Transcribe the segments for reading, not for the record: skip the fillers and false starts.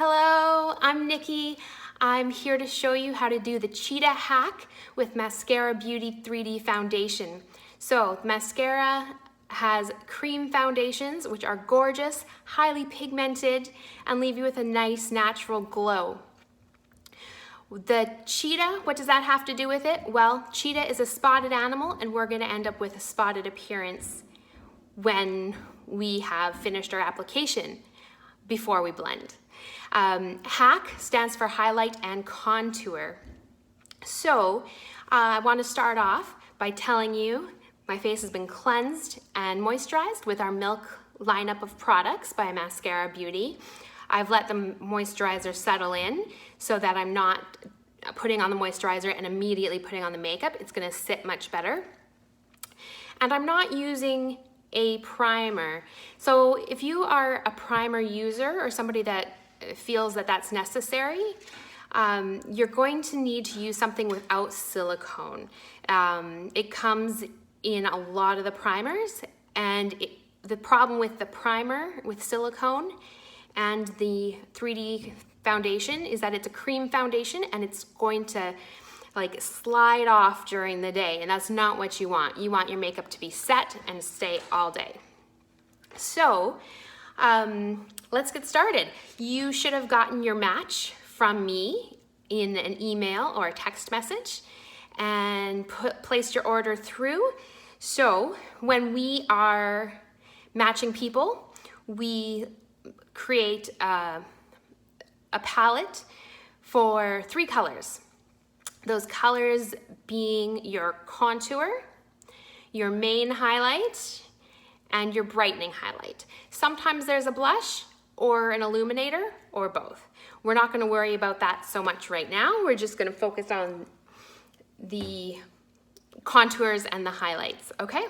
Hello, I'm Nikki. I'm here to show you how to do the Cheetah HAC with Maskcara Beauty 3D Foundation. So Maskcara has cream foundations which are gorgeous, highly pigmented, and leave you with a nice natural glow. The cheetah, what does that have to do with it? Well, cheetah is a spotted animal and we're gonna end up with a spotted appearance when we have finished our application before we blend. HAC stands for highlight and contour. So I want to start off by telling you my face has been cleansed and moisturized with our Milk lineup of products by Maskcara Beauty. I've let the moisturizer settle in so that I'm not putting on the moisturizer and immediately putting on the makeup. It's going to sit much better. And I'm not using a primer. So if you are a primer user or somebody that feels that that's necessary, you're going to need to use something without silicone. It comes in a lot of the primers, and the problem with the primer with silicone and the 3D foundation is that it's a cream foundation and it's going to like slide off during the day, and that's not what you want. You want your makeup to be set and stay all day. So let's get started. You should have gotten your match from me in an email or a text message and placed your order through. So when we are matching people, we create a palette for 3 colors. Those colors being your contour, your main highlight, and your brightening highlight. Sometimes there's a blush or an illuminator or both. We're not going to worry about that so much right now. We're just going to focus on the contours and the highlights, okay?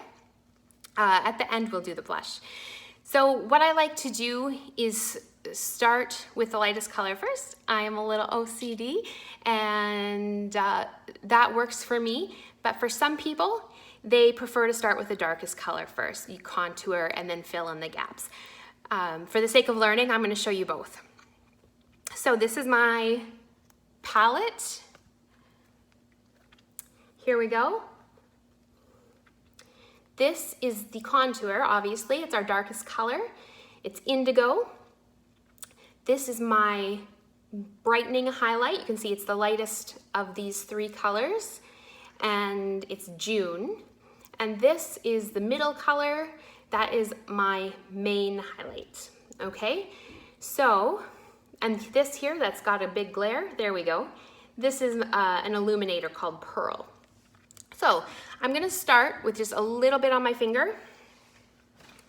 At the end, we'll do the blush. So what I like to do is start with the lightest color first. I am a little OCD and that works for me, but for some people, they prefer to start with the darkest color first. You contour and then fill in the gaps. For the sake of learning, I'm going to show you both. So this is my palette. Here we go. This is the contour, obviously. It's our darkest color. It's indigo. This is my brightening highlight. You can see it's the lightest of these 3 colors, and it's June. And this is the middle color. That is my main highlight, okay? So, and this here, that's got a big glare, there we go. This is an illuminator called Pearl. So, I'm gonna start with just a little bit on my finger.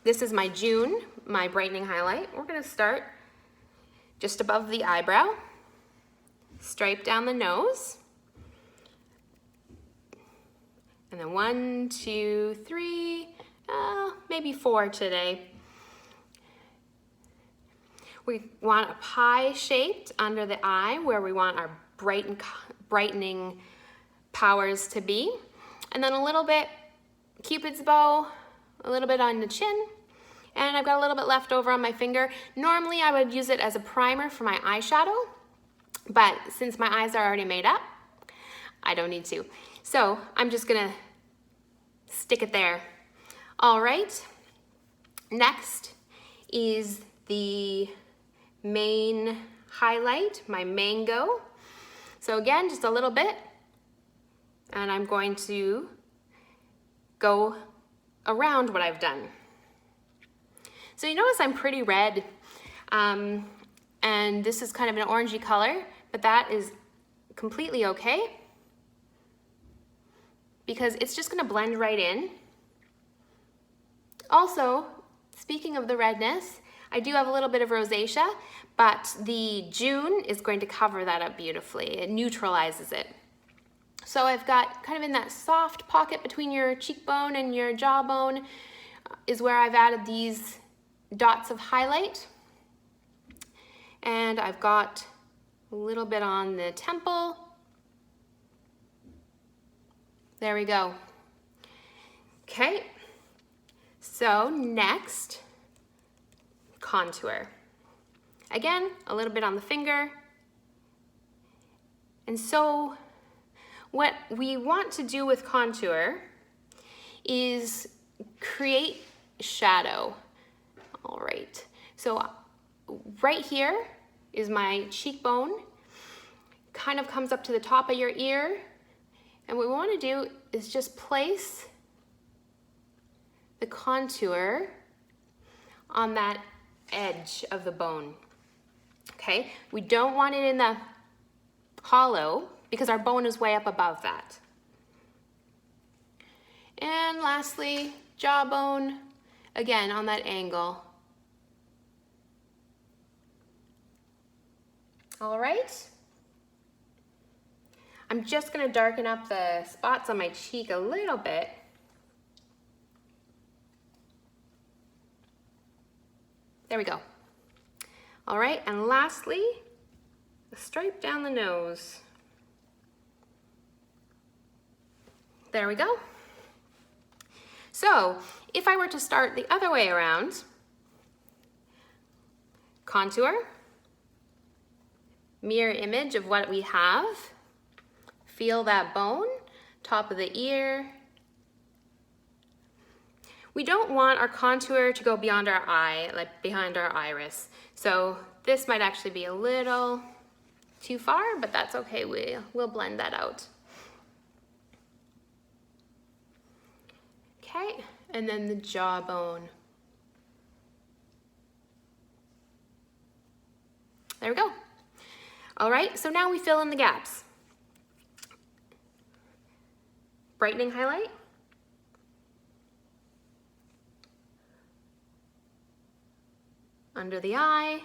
This is my June, my brightening highlight. We're gonna start just above the eyebrow, stripe down the nose, and then 1, 2, 3, maybe 4 today. We want a pie shaped under the eye where we want our brightening powers to be. And then a little bit Cupid's bow, a little bit on the chin, and I've got a little bit left over on my finger. Normally I would use it as a primer for my eyeshadow, but since my eyes are already made up, I don't need to. So I'm just gonna stick it there. All right, next is the main highlight, my mango. So again, just a little bit, and I'm going to go around what I've done. So you notice I'm pretty red, and this is kind of an orangey color, but that is completely okay because it's just gonna blend right in. Also, speaking of the redness, I do have a little bit of rosacea, but the June is going to cover that up beautifully. It neutralizes it. So I've got kind of in that soft pocket between your cheekbone and your jawbone is where I've added these dots of highlight. And I've got a little bit on the temple. There we go. Okay, so next, contour. Again, a little bit on the finger. And so what we want to do with contour is create shadow. All right, so right here is my cheekbone, kind of comes up to the top of your ear. And what we want to do is just place the contour on that edge of the bone. Okay, we don't want it in the hollow because our bone is way up above that. And lastly, jawbone, again on that angle. All right. I'm just gonna darken up the spots on my cheek a little bit. There we go. All right, and lastly, a stripe down the nose. There we go. So, if I were to start the other way around, contour, mirror image of what we have, feel that bone, top of the ear. We don't want our contour to go beyond our eye, like behind our iris. So this might actually be a little too far, but that's okay, we'll blend that out. Okay, and then the jawbone. There we go. All right, so now we fill in the gaps. Brightening highlight. Under the eye,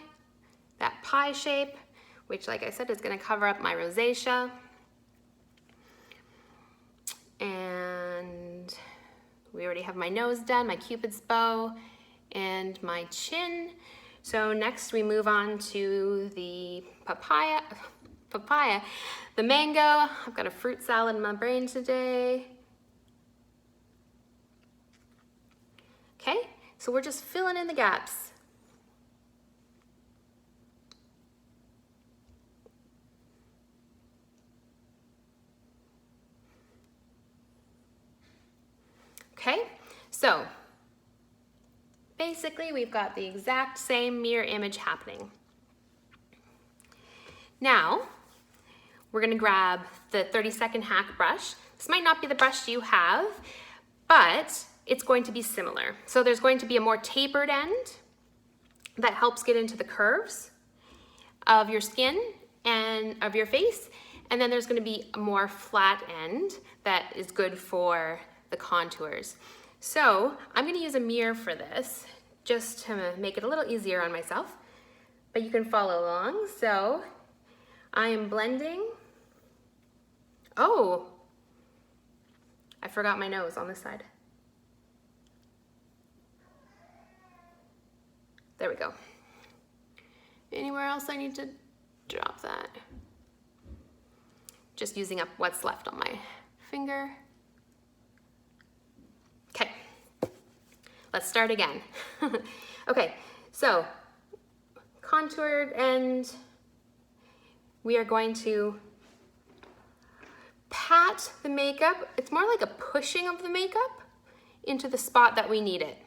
that pie shape, which like I said is gonna cover up my rosacea. And we already have my nose done, my Cupid's bow, and my chin. So next we move on to the papaya, the mango. I've got a fruit salad in my brain today. Okay, so we're just filling in the gaps. Okay, so basically we've got the exact same mirror image happening. Now, we're gonna grab the 30-second hack brush. This might not be the brush you have, but it's going to be similar. So there's going to be a more tapered end that helps get into the curves of your skin and of your face. And then there's gonna be a more flat end that is good for the contours. So I'm gonna use a mirror for this, just to make it a little easier on myself, but you can follow along. So I am blending. Oh, I forgot my nose on this side. There we go. Anywhere else I need to drop that? Just using up what's left on my finger. Okay, let's start again. Okay, so contoured end, we are going to pat the makeup. It's more like a pushing of the makeup into the spot that we need it.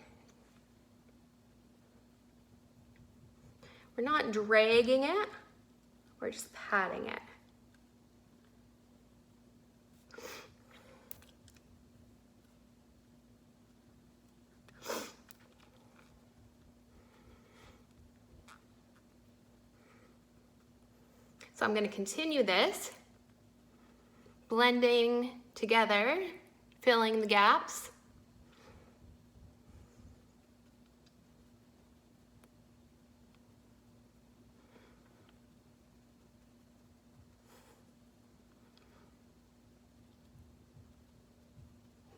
We're not dragging it, we're just patting it. So I'm going to continue this, blending together, filling the gaps.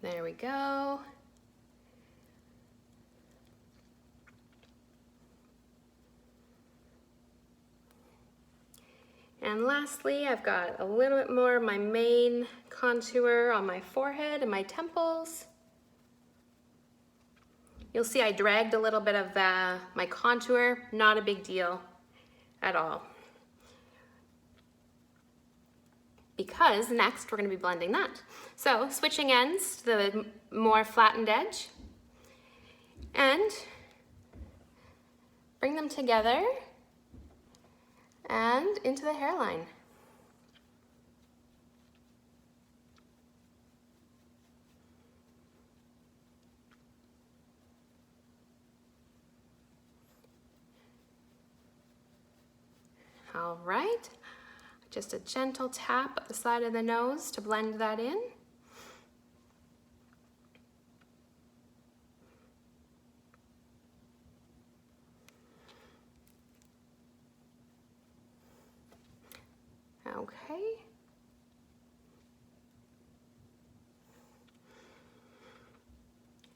There we go. And lastly, I've got a little bit more of my main contour on my forehead and my temples. You'll see I dragged a little bit of my contour, not a big deal. at all. Because next we're going to be blending that. So switching ends to the more flattened edge and bring them together and into the hairline. All right, just a gentle tap at the side of the nose to blend that in. Okay.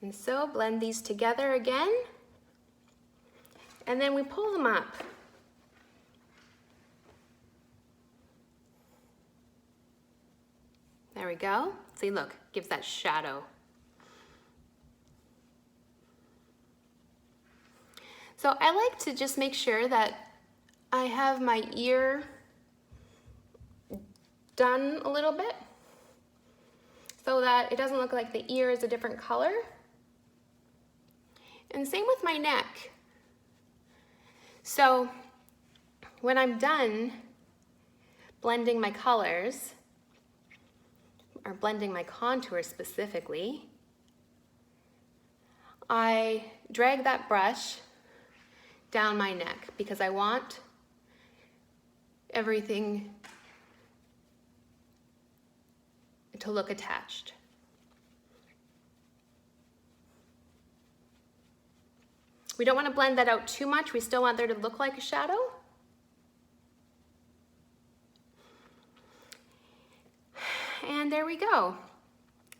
And so blend these together again, and then we pull them up. There we go. See, look, gives that shadow. So I like to just make sure that I have my ear done a little bit so that it doesn't look like the ear is a different color. And same with my neck. So when I'm done blending my colors, or blending my contour specifically, I drag that brush down my neck because I want everything to look attached. We don't want to blend that out too much. We still want there to look like a shadow. And there we go.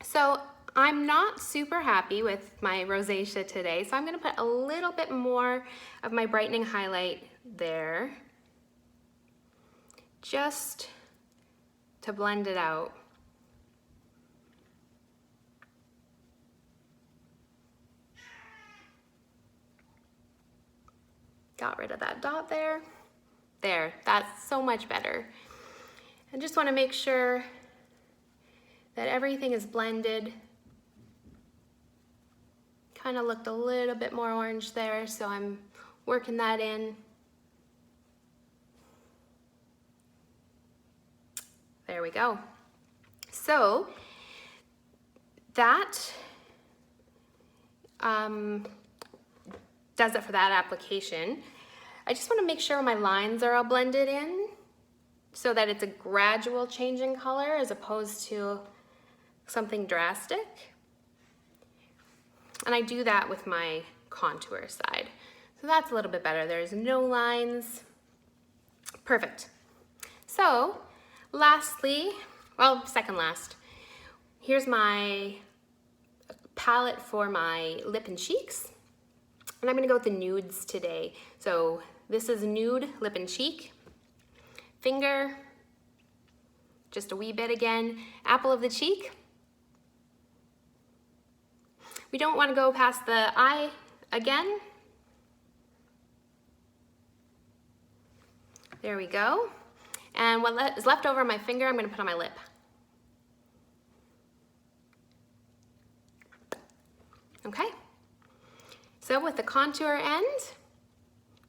So I'm not super happy with my rosacea today, so I'm going to put a little bit more of my brightening highlight there, just to blend it out. Got rid of that dot there. There, that's so much better. I just want to make sure that everything is blended. Kind of looked a little bit more orange there, so I'm working that in. There we go. So that does it for that application. I just want to make sure my lines are all blended in so that it's a gradual change in color as opposed to something drastic. And I do that with my contour side. So that's a little bit better. There's no lines. Perfect. So lastly, well, second last, here's my palette for my lip and cheeks. And I'm gonna go with the nudes today. So this is nude lip and cheek. Finger, just a wee bit again. Apple of the cheek. We don't want to go past the eye again. There we go. And what is left over on my finger, I'm going to put on my lip. Okay. So with the contour end,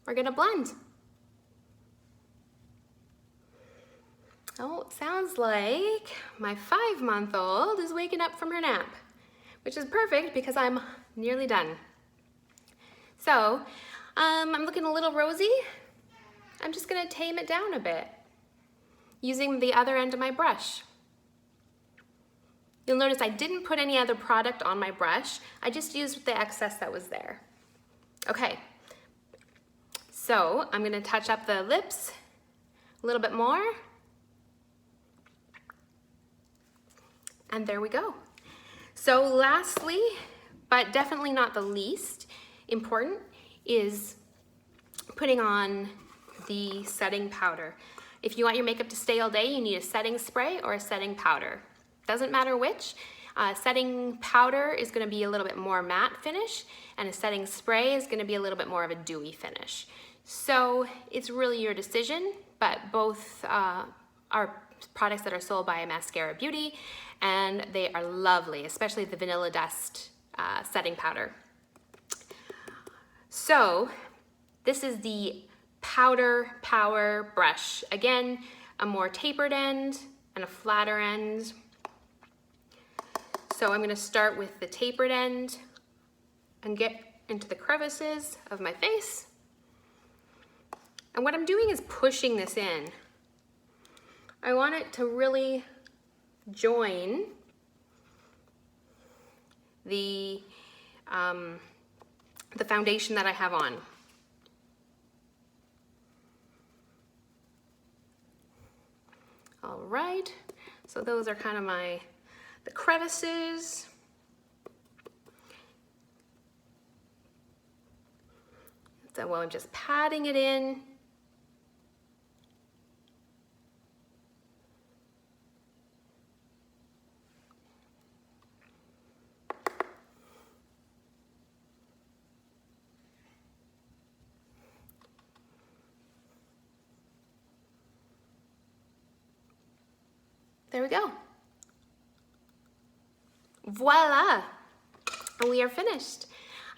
we're going to blend. Oh, it sounds like my 5-month-old is waking up from her nap, which is perfect because I'm nearly done. So I'm looking a little rosy. I'm just gonna tame it down a bit using the other end of my brush. You'll notice I didn't put any other product on my brush. I just used the excess that was there. Okay, so I'm gonna touch up the lips a little bit more. And there we go. So lastly, but definitely not the least important, is putting on the setting powder. If you want your makeup to stay all day, you need a setting spray or a setting powder. Doesn't matter which. Setting powder is gonna be a little bit more matte finish, and a setting spray is gonna be a little bit more of a dewy finish. So it's really your decision, but both are products that are sold by Maskcara Beauty, and they are lovely, especially the Vanilla Dust setting powder. So this is the Powder Power Brush. Again, a more tapered end and a flatter end. So I'm gonna start with the tapered end and get into the crevices of my face. And what I'm doing is pushing this in. I want it to really join the foundation that I have on. All right, so those are kind of the crevices. So I'm just patting it in. There we go. Voila, and we are finished.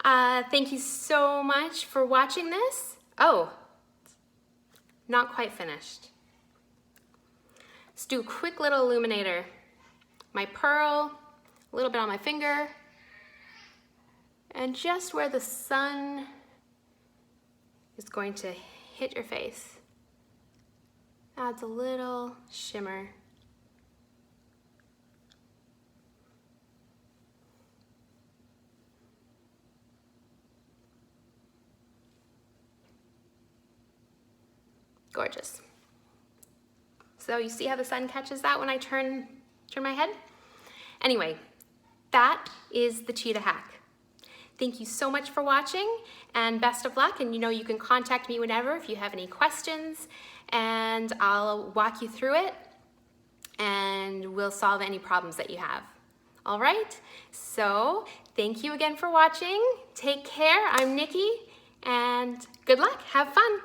Thank you so much for watching this. Oh, not quite finished. Let's do a quick little illuminator. My pearl, a little bit on my finger, and just where the sun is going to hit your face. Adds a little shimmer. Gorgeous. So you see how the sun catches that when I turn my head? Anyway, that is the Cheetah HAC. Thank you so much for watching, and best of luck. And you know you can contact me whenever if you have any questions, and I'll walk you through it and we'll solve any problems that you have. All right, so thank you again for watching. Take care. I'm Nikki, and good luck. Have fun.